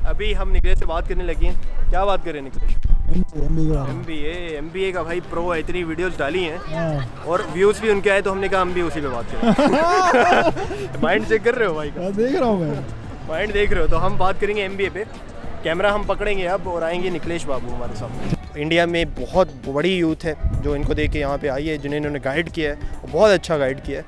अभी हम निकले से बात करने लगे हैं। क्या बात कर रहे हैं निकले? एमबीए का भाई प्रो है, इतनी वीडियोस डाली हैं और व्यूज़ भी उनके आए, तो हमने कहा हम भी उसी पे बात करें। माइंड चेक कर रहे हो भाई का? देख रहा हूँ मैं, माइंड देख रहे हो। तो हम बात करेंगे एमबीए पे। कैमरा हम पकड़ेंगे अब और आएंगे निकलेश बाबू हमारे साथ। इंडिया में बहुत बड़ी यूथ है जो इनको देख के यहाँ पे आई है, जिन्हें इन्होंने गाइड किया है, बहुत अच्छा गाइड किया है।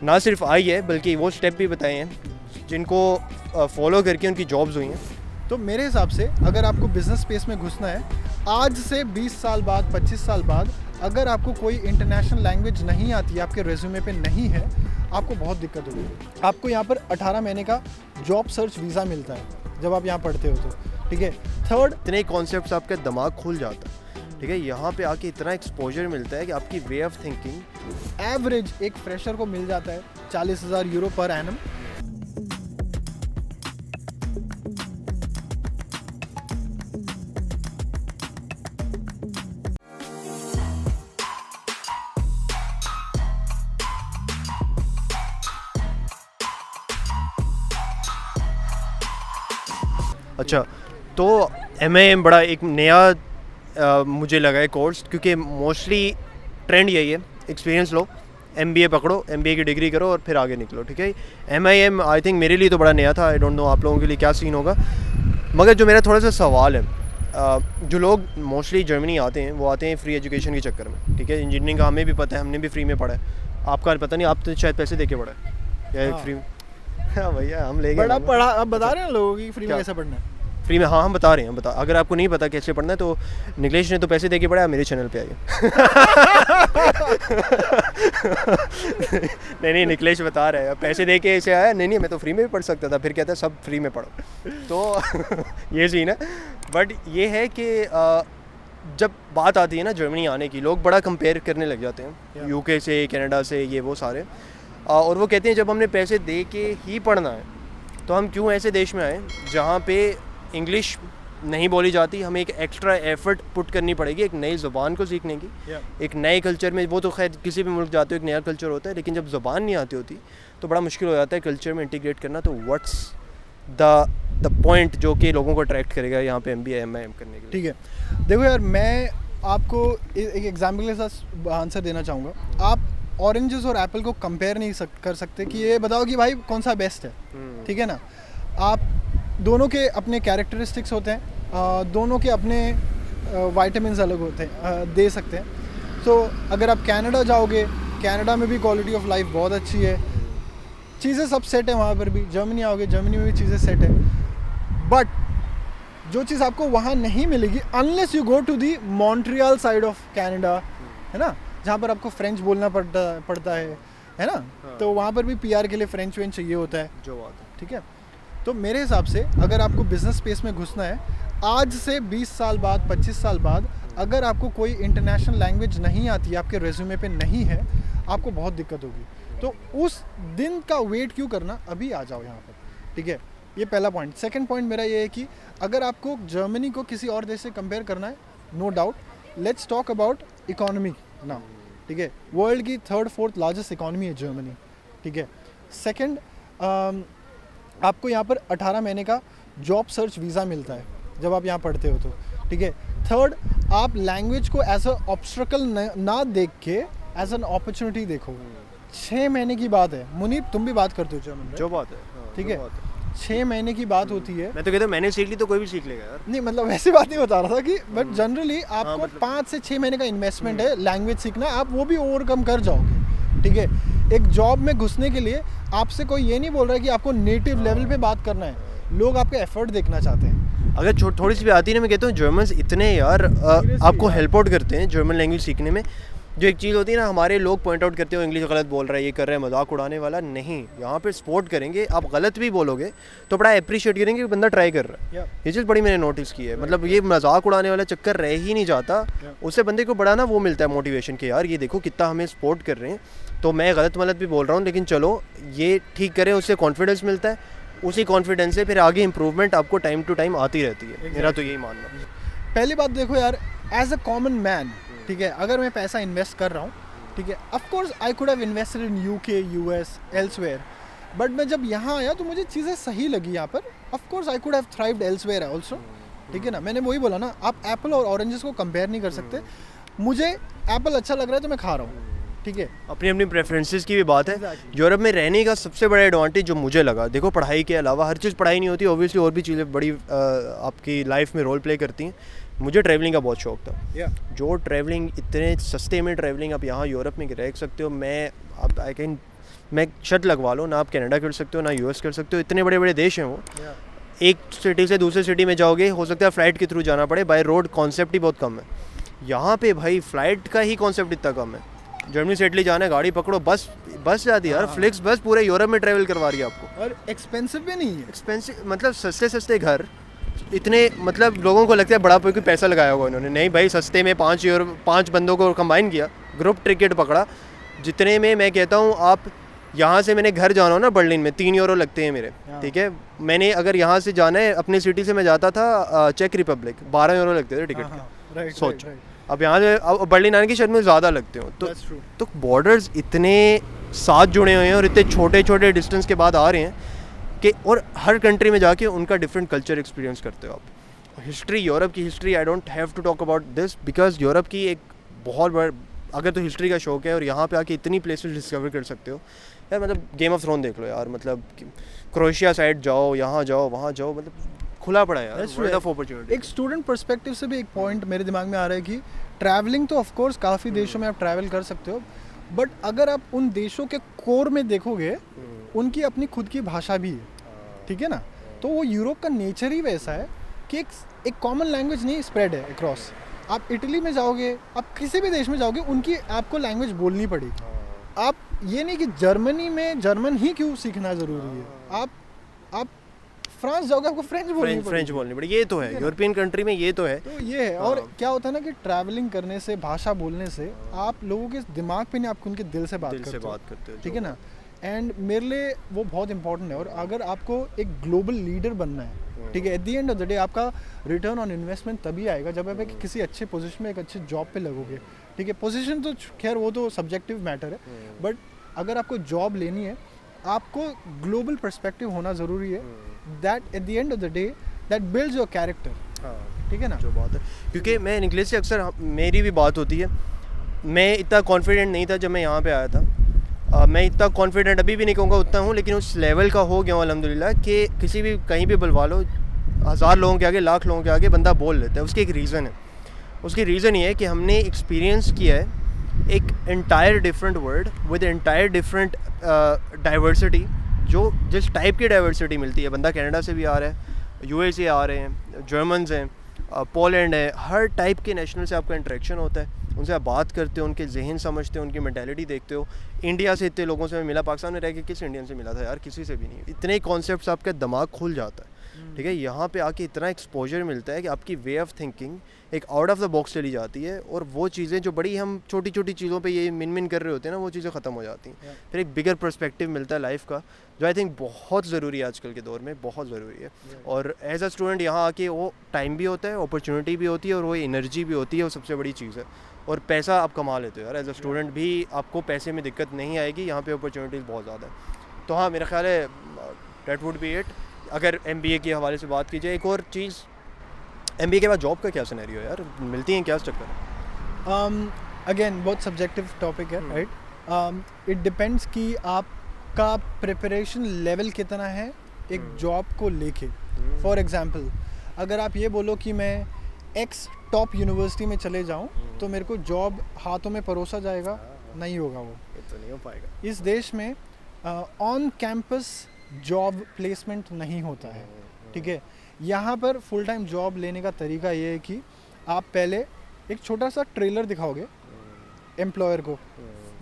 ना सिर्फ आई है बल्कि वो स्टेप भी बताए हैं जिनको फॉलो करके उनकी जॉब्स हुई हैं। तो मेरे हिसाब से अगर आपको बिजनेस स्पेस में घुसना है आज से 20 साल बाद, 25 साल बाद, अगर आपको कोई इंटरनेशनल लैंग्वेज नहीं आती है, आपके रेज्यूमे पे नहीं है, आपको बहुत दिक्कत होगी। आपको यहाँ पर 18 महीने का जॉब सर्च वीज़ा मिलता है जब आप यहाँ पढ़ते हो तो, ठीक है। थर्ड, इतने कॉन्सेप्ट्स आपका दिमाग खुल जाता है, ठीक है। यहाँ पे आके इतना एक्सपोजर मिलता है कि आपकी वे ऑफ थिंकिंग एवरेज एक फ्रेशर को मिल जाता है 40,000 यूरो पर एनम। अच्छा, तो MIM बड़ा एक नया मुझे लगा है कोर्स, क्योंकि मोस्टली ट्रेंड यही है, एक्सपीरियंस लो, MBA पकड़ो, MBA की डिग्री करो और फिर आगे निकलो, ठीक है। MIM आई थिंक मेरे लिए तो बड़ा नया था, आई डोंट नो आप लोगों के लिए क्या सीन होगा। मगर जो मेरा थोड़ा सा सवाल है, जो लोग मोस्टली जर्मनी आते हैं वो आते हैं फ्री एजुकेशन के चक्कर में, ठीक है। इंजीनियरिंग का हमें भी पता है, हमने भी फ्री में पढ़ा है। आपका पता नहीं, आप तो शायद पैसे दे के पढ़ा है या फ्री में? हाँ भैया, हम ले गए। बड़ा पढ़ा, अब बता रहे हैं लोगों की फ्री में कैसे पढ़ना है। फ्री में, हाँ हम बता रहे हैं, बता। अगर आपको नहीं पता कैसे पढ़ना है तो निकलेश ने तो पैसे दे के पढ़ा, मेरे चैनल पे आइए। नहीं, निकलेश बता रहे हैं पैसे दे के ऐसे आया। नहीं, मैं तो फ्री में भी पढ़ सकता था, फिर कहता है सब फ्री में पढ़ो। तो ये सीन है। बट ये है कि जब बात आती है ना जर्मनी आने की, लोग बड़ा कंपेयर करने लग जाते हैं UK से, कनाडा से, ये वो सारे। और वो कहते हैं जब हमने पैसे दे के ही पढ़ना है तो हम क्यों ऐसे देश में आए जहाँ पे इंग्लिश नहीं बोली जाती, हमें एक एक्स्ट्रा एफर्ट पुट करनी पड़ेगी एक नई ज़ुबान को सीखने की, एक नए कल्चर में। वो तो खैर किसी भी मुल्क जाते हो एक नया कल्चर होता है, लेकिन जब ज़ुबान नहीं आती होती तो बड़ा मुश्किल हो जाता है कल्चर में इंटीग्रेट करना। तो व्हाट्स द पॉइंट जो कि लोगों को अट्रैक्ट करेगा यहाँ पे MBA MIM करने के लिए? ठीक है, देखो यार, मैं आपको एक एग्जाम्पल के साथ आंसर देना चाहूँगा। आप ऑरेंजेस और एप्पल को कंपेयर नहीं कर सकते कि ये बताओ कि भाई कौन सा बेस्ट है, ठीक है ना। आप दोनों के अपने कैरेक्टरिस्टिक्स होते हैं, दोनों के अपने विटामिन्स अलग होते हैं, दे सकते हैं। तो अगर आप कनाडा जाओगे, कनाडा में भी क्वालिटी ऑफ लाइफ बहुत अच्छी है, चीज़ें सब सेट है वहाँ पर भी। जर्मनी आओगे, जर्मनी में भी चीज़ें सेट है। बट जो चीज़ आपको वहाँ नहीं मिलेगी unless you go to the Montreal side of Canada, है ना, जहाँ पर आपको फ्रेंच बोलना पड़ता है ना। हाँ। तो वहाँ पर भी PR के लिए फ्रेंच वेंच चाहिए होता है, जो बात है, ठीक है। तो मेरे हिसाब से अगर आपको बिजनेस स्पेस में घुसना है आज से 20 साल बाद, 25 साल बाद, अगर आपको कोई इंटरनेशनल लैंग्वेज नहीं आती है, आपके रेज्यूमे पे नहीं है, आपको बहुत दिक्कत होगी। तो उस दिन का वेट क्यों करना, अभी आ जाओ यहाँ पर, ठीक है। ये पहला पॉइंट। सेकंड पॉइंट मेरा ये है कि अगर आपको जर्मनी को किसी और देश से कंपेयर करना है, no doubt, let's talk about economy ना, ठीक है। वर्ल्ड की 3rd 4th लार्जेस्ट इकोनॉमी है जर्मनी, ठीक है। सेकंड, आपको यहाँ पर 18 महीने का जॉब सर्च वीज़ा मिलता है जब आप यहाँ पढ़ते हो तो, ठीक है। थर्ड, आप लैंग्वेज को एज अ ऑब्स्ट्रकल ना देख के एज एन अपॉर्चुनिटी देखो। 6 महीने की बात है, मुनीब तुम भी बात करते हो जर्मन में, जो बात है, ठीक है। 6 महीने की बात होती है। मैं तो कहता हूँ मैंने सीख ली तो कोई भी सीख लेगा यार। नहीं मतलब वैसी बात नहीं बता रहा था कि बट जनरली आपको 5 से 6 महीने का इन्वेस्टमेंट है लैंग्वेज सीखना, आप वो भी ओवरकम कर जाओगे, ठीक है। एक जॉब में घुसने के लिए आपसे कोई ये नहीं बोल रहा है कि आपको नेटिव लेवल पे बात करना है, लोग आपके एफर्ट देखना चाहते हैं। अगर थोड़ी सी भी आती है ना, मैं कहता हूँ जर्मन्स इतने यार आपको हेल्प आउट करते हैं जर्मन लैंग्वेज सीखने में। जो एक चीज़ होती है ना, हमारे लोग पॉइंट आउट करते हो इंग्लिश गलत बोल रहा है, ये कर रहा है, मजाक उड़ाने वाला नहीं। यहाँ पे सपोर्ट करेंगे, आप गलत भी बोलोगे तो बड़ा अप्रिशिएट करेंगे कि बंदा ट्राई कर रहा है। ये चीज़ बड़ी मैंने नोटिस की है। मतलब ये मजाक उड़ाने वाला चक्कर रह ही नहीं जाता, उससे बंदे को बड़ा ना वो मिलता है मोटिवेशन के, यार ये देखो कितना हमें सपोर्ट कर रहे हैं, तो मैं गलत मलत भी बोल रहा हूँ लेकिन चलो ये ठीक करें, उससे कॉन्फिडेंस मिलता है, उसी कॉन्फिडेंस से फिर आगे इंप्रूवमेंट आपको टाइम टू टाइम आती रहती है। मेरा तो यही मानना है। पहली बात देखो यार, एज अ कॉमन मैन, ठीक है, अगर मैं पैसा इन्वेस्ट कर रहा हूँ, ठीक है, of course I could have invested in UK, US, elsewhere, but मैं जब यहाँ आया तो मुझे चीज़ें सही लगी यहाँ पर. Of course I could have thrived elsewhere also. ठीक है ना, मैंने वही बोला ना, आप एप्पल और ऑरेंजेस को कंपेयर नहीं कर सकते. मुझे एप्पल अच्छा लग रहा है तो मैं खा रहा हूँ. ठीक है, अपनी अपनी प्रेफरेंसेस की भी बात है. यूरोप में रहने का सबसे बड़ा एडवांटेज जो मुझे लगा, देखो पढ़ाई के अलावा हर चीज़ पढ़ाई नहीं होती, ऑब्वियसली और भी चीज़ें बड़ी आपकी लाइफ में रोल प्ले करती हैं. मुझे ट्रैवलिंग का बहुत शौक था. जो ट्रैवलिंग, इतने सस्ते में ट्रैवलिंग आप यहाँ यूरोप में रह सकते हो. मैं शर्त लगवा लो ना, आप कनाडा कर सकते हो ना यूएस कर सकते हो. इतने बड़े बड़े देश हैं वो. एक सिटी से दूसरे सिटी में जाओगे, हो सकता है फ़्लाइट के थ्रू जाना पड़े. बाय रोड कॉन्सेप्ट ही बहुत कम है. यहाँ पे भाई फ़्लाइट का ही कॉन्सेप्ट इतना कम है. जर्मनी से इटली जाना है, गाड़ी पकड़ो, बस जाती है यार. फ्लिक्स बस पूरे यूरोप में ट्रैवल करवा रही है आपको. और एक्सपेंसिव भी नहीं है. एक्सपेंसिव मतलब सस्ते घर इतने, मतलब लोगों को लगता है बड़ा कोई पैसा लगाया होगा उन्होंने. नहीं भाई, सस्ते में 5 बंदों को कंबाइन किया, ग्रुप टिकट पकड़ा, जितने में मैं कहता हूँ आप यहाँ से, मैंने घर जाना हो ना बर्लिन में, 3 यूरो लगते हैं मेरे. ठीक है, मैंने अगर यहाँ से जाना है अपनी सिटी से, मैं जाता था चेक रिपब्लिक, 12 यूरो लगते थे टिकट के. सोच, अब यहाँ से अब बर्लिन आने की शायद में ज़्यादा लगते हो. तो बॉर्डर्स इतने साथ जुड़े हुए हैं और इतने छोटे छोटे डिस्टेंस के बाद आ रहे हैं कि, और हर कंट्री में जाके उनका डिफरेंट कल्चर एक्सपीरियंस करते हो आप. हिस्ट्री, यूरोप की history, I don't have to talk about this because Europe की एक बहुत बड़ा, अगर तो हिस्ट्री का शौक है और यहाँ पे आके इतनी प्लेसेस डिस्कवर कर सकते हो यार. मतलब गेम ऑफ थ्रोन देख लो यार, मतलब क्रोएशिया साइड जाओ, यहाँ जाओ, वहाँ जाओ, मतलब खुला पड़ा है यार. World of opportunity. एक स्टूडेंट पर्सपेक्टिव से भी एक पॉइंट मेरे दिमाग में आ रहा है कि ट्रैवलिंग तो ऑफ कोर्स काफ़ी देशों में आप ट्रैवल कर सकते हो, बट अगर आप उन देशों के कोर में देखोगे, उनकी अपनी खुद की भाषा भी है. ठीक है ना, तो वो यूरोप का नेचर ही वैसा है कि एक कॉमन लैंग्वेज नहीं स्प्रेड है अक्रॉस. आप इटली में जाओगे, आप किसी भी देश में जाओगे, उनकी आपको लैंग्वेज बोलनी पड़ेगी. आप ये नहीं कि जर्मनी में जर्मन ही क्यों सीखना ज़रूरी है. आप फ्रांस जाओगे, आपको फ्रेंच बोलनी पड़ेगी. ये तो है यूरोपियन कंट्री में, ये तो है. तो ये है. और क्या होता है ना कि ट्रैवलिंग करने से, भाषा बोलने से आप लोगों के दिमाग पे नहीं, आप उनके दिल से बात करते हो. ठीक है ना, एंड मेरे लिए वो बहुत इंपॉर्टेंट है. और अगर आपको एक ग्लोबल लीडर बनना है, ठीक है, at the end of the day आपका रिटर्न ऑन इन्वेस्टमेंट तभी आएगा जब आप किसी अच्छे पोजीशन में, एक अच्छे जॉब पे लगोगे. ठीक है, पोजीशन तो खैर वो तो सब्जेक्टिव मैटर है, बट अगर आपको जॉब लेनी है, आपको ग्लोबल पर्सपेक्टिव होना ज़रूरी है. That at the end of the day that builds your character. ठीक है ना, जो बात है. क्योंकि मैं निकलेश से अक्सर मेरी भी बात होती है, मैं इतना कॉन्फिडेंट नहीं था जब मैं यहाँ पे आया था. मैं इतना कॉन्फिडेंट अभी भी नहीं कहूँगा उतना हूँ, लेकिन उस लेवल का हो गया हूँ अल्हम्दुलिल्लाह कि किसी भी कहीं भी बुलवा लो, 1000 लोगों के आगे, लाख लोगों के आगे बंदा बोल लेता है. उसकी एक रीज़न है. उसकी रीज़न ये है कि हमने एक्सपीरियंस किया है एक entire different world with entire different diversity. जो जिस टाइप की डाइवर्सिटी मिलती है, बंदा कनाडा से भी आ रहा है, यूएस से आ रहे हैं, जर्मन्स हैं, पोलैंड है, हर टाइप के नेशनल से आपका इंटरेक्शन होता है. उनसे आप बात करते हो, उनके जहन समझते हो, उनकी मेंटालिटी देखते हो. इंडिया से इतने लोगों से मैं मिला, पाकिस्तान में रह के किस इंडियन से मिला था यार, किसी से भी नहीं. इतने कॉन्सेप्ट्स आपका दिमाग खुल जाता है. ठीक है, यहाँ पे आके इतना एक्सपोजर मिलता है कि आपकी वे ऑफ थिंकिंग एक आउट ऑफ द बॉक्स चली जाती है, और वो चीज़ें जो बड़ी हम छोटी छोटी चीज़ों पे ये मिन कर रहे होते हैं ना, वो चीज़ें ख़त्म हो जाती हैं. फिर एक बिगर पर्सपेक्टिव मिलता है लाइफ का, जो आई थिंक बहुत ज़रूरी है आजकल के दौर में, बहुत ज़रूरी है. और एज अ स्टूडेंट यहाँ आके वो टाइम भी होता है, अपॉर्चुनिटी भी होती है, और वो एनर्जी भी होती है, वो सबसे बड़ी चीज़ है. और पैसा आप कमा लेते हो यार, एज अ स्टूडेंट भी आपको पैसे में दिक्कत नहीं आएगी. यहाँ पे अपॉर्चुनिटीज़ बहुत ज़्यादा है. तो हाँ, मेरा ख्याल है डेट वुड बी इट. अगर MBA के हवाले से बात की जाए, एक और चीज़, MBA के बाद जॉब का क्या सिनेरियो है यार, मिलती हैं क्या चक्कर? अगेन बहुत सब्जेक्टिव टॉपिक है, राइट. इट डिपेंड्स कि आपका प्रिपरेशन लेवल कितना है एक जॉब को लेके. फॉर एग्जांपल, अगर आप ये बोलो कि मैं X टॉप यूनिवर्सिटी में चले जाऊं तो मेरे को जॉब हाथों में परोसा जाएगा, नहीं होगा. वो तो नहीं हो पाएगा. इस देश में ऑन कैंपस जॉब प्लेसमेंट नहीं होता है. ठीक है, यहाँ पर फुल टाइम जॉब लेने का तरीका ये है कि आप पहले एक छोटा सा ट्रेलर दिखाओगे एम्प्लॉयर को.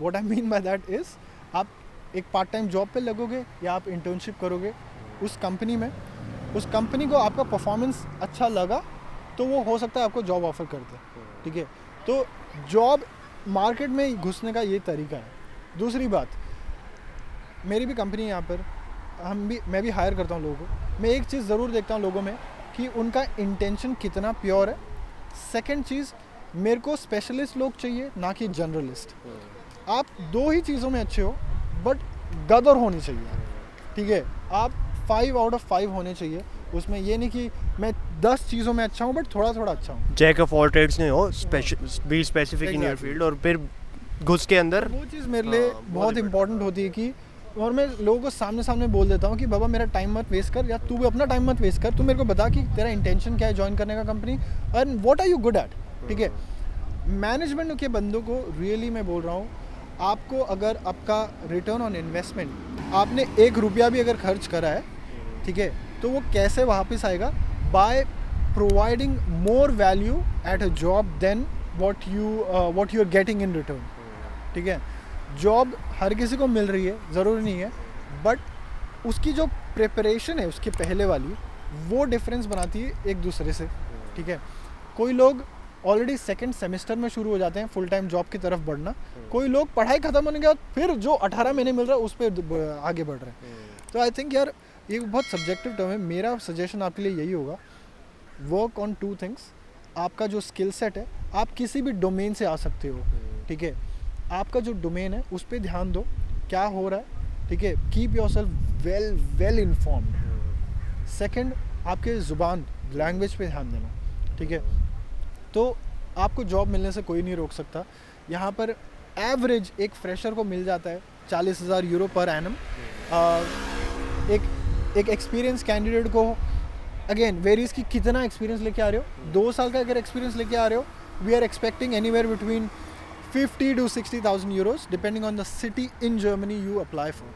What I mean by that is, आप एक पार्ट टाइम जॉब पे लगोगे या आप इंटर्नशिप करोगे उस कंपनी में. उस कंपनी को आपका परफॉर्मेंस अच्छा लगा तो वो हो सकता है आपको जॉब ऑफर कर दे. ठीक है, तो जॉब मार्केट में घुसने का ये तरीका है. दूसरी बात, मेरी भी कंपनी है यहाँ पर, मैं भी हायर करता हूँ लोगों को. मैं एक चीज़ ज़रूर देखता हूँ लोगों में कि उनका इंटेंशन कितना प्योर है. सेकंड चीज़, मेरे को स्पेशलिस्ट लोग चाहिए, ना कि जनरलिस्ट. आप 2 ही चीज़ों में अच्छे हो, बट गदर होनी चाहिए. ठीक है, आप 5 आउट ऑफ 5 होने चाहिए उसमें। ये नहीं कि मैं 10 चीज़ों में अच्छा हूँ बट थोड़ा थोड़ा अच्छा हूँ। जैक ऑफ ऑल ट्रेड्स नहीं हो, be specific in your Exactly. Field, और फिर घुस के अंदर वो चीज़ मेरे लिए हाँ, बहुत बहुत इंपॉर्टेंट होती है कि, और मैं लोगों को सामने सामने बोल देता हूँ कि बाबा मेरा टाइम मत वेस्ट कर, या तू भी अपना टाइम मत वेस्ट कर, तू मेरे को बता कि तेरा इंटेंशन क्या है ज्वाइन करने का company, and what are you good at. ठीक है, मैनेजमेंट के बंदों को रियली मैं बोल रहा हूँ, आपको अगर आपका रिटर्न ऑन इन्वेस्टमेंट, आपने 1 रुपया भी अगर खर्च करा है, ठीक है, तो वो कैसे वापस आएगा? By providing more value at a job then what you are getting in return. ठीक है, जॉब हर किसी को मिल रही है, ज़रूरी नहीं है, बट उसकी जो प्रिपरेशन है उसके पहले वाली, वो डिफरेंस बनाती है एक दूसरे से। ठीक है, कोई लोग ऑलरेडी सेकंड सेमेस्टर में शुरू हो जाते हैं फुल टाइम जॉब की तरफ बढ़ना, कोई लोग पढ़ाई ख़त्म होने के बाद फिर जो 18 महीने मिल रहा है उस पर आगे बढ़ रहे हैं। तो आई थिंक यार ये बहुत सब्जेक्टिव टर्म है। मेरा सजेशन आपके लिए यही होगा, वर्क ऑन 2 थिंग्स। आपका जो स्किल सेट है, आप किसी भी डोमेन से आ सकते हो। ठीक है, आपका जो डोमेन है उस पर ध्यान दो, क्या हो रहा है। ठीक है, keep your self well informed. Second, आपके ज़ुबान लैंग्वेज पे ध्यान देना। ठीक है, तो आपको जॉब मिलने से कोई नहीं रोक सकता। यहाँ पर एवरेज एक फ्रेशर को मिल जाता है 40,000 यूरो पर एनम। एक एक्सपीरियंस कैंडिडेट को अगेन वेरीज की कितना एक्सपीरियंस लेके आ रहे हो। 2 साल का अगर एक्सपीरियंस लेके आ रहे हो, we are expecting anywhere between 50 to 60,000 euros depending on the city in Germany you apply for.